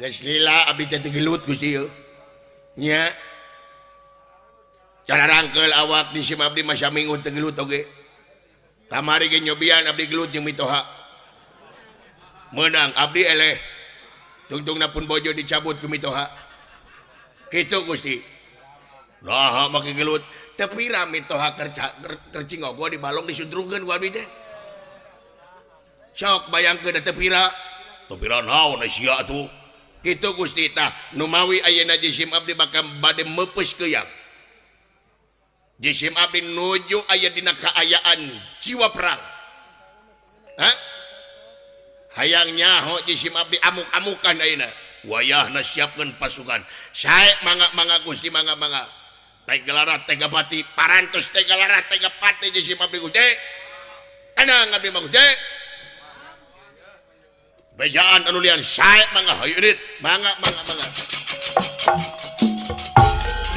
geus lila abdi teh gelut Gusti ieu nya cara rangkeul awak di sim abdi masa minggu teh gelut oge kamari ge nyobian abdi gelut jeung mitoha menang abdi eleh tungtungna pun bojo dicabut ku mitoha kitu Gusti nah make gelut teu pira mitoha kercingogo di balong disudrungkeun ku abdi teh sok bayangkeun teu pira naon sia atuh kitu Gusti tah numawi ayeuna jisim abdi bakal bade meupes keuyang jisim abdi nuju aya dina kaayaan jiwa perang hayang nyaho jisim abdi amuk-amukan ayeuna wayahna siapkeun pasukan sae mangga Gusti mangga teh gelarat teh gapati parantos teh gelarat teh gapati jisim abdi Gusti anang abdi mah Gusti bejaan anu lian sae mangga hayu dit mangga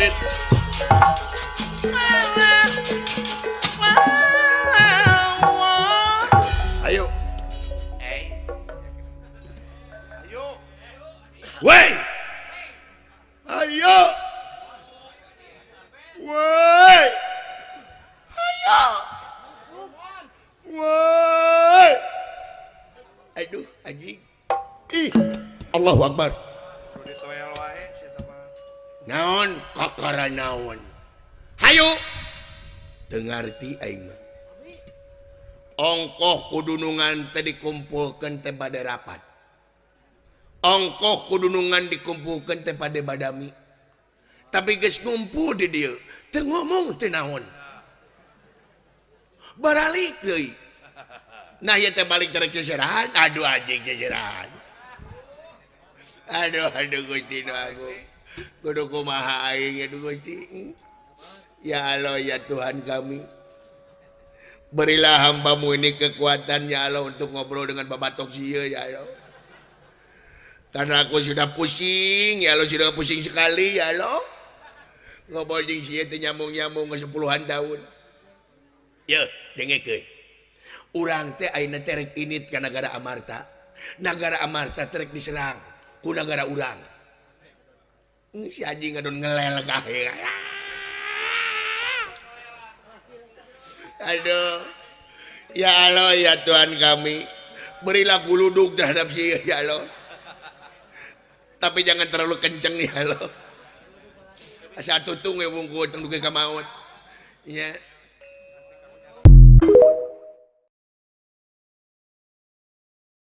dit ayo woi ayo woi woi aduh anjing ih Allahu Akbar naon kakara naon hayu dengarti aing mah ongkoh kudunungan teh dikumpulkeun teh bade rapat ongkoh kudunungan dikumpulkeun teh bade badami tapi geus ngumpul di dieu teu ngomong teh naon baralik deui nah ya teh balik terek ceserahan aduh anjing ceserahan aduh Gusti nu agung kudu kumaha aing ya Gusti ya Allah ya Tuhan kami berilah hamba-Mu ini kekuatan ya Allah untuk ngobrol dengan babatok sieu ya Allah karena aku sudah pusing ya Allah sudah pusing sekali ya Allah ngobrol jeung sieu teh nyambung-nyambung ke 10-an tahun ya dengekeun urang teh ayeuna teh rek init ka nagara Amarta terek diserang ku nagara urang si anjing ngadon ngelel kahe aduh ya Allah ya Tuhan kami berilah guludug terhadap si ya Allah tapi jangan terlalu kenceng ya Allah asa tutung we wungkul teng duge ka maut ya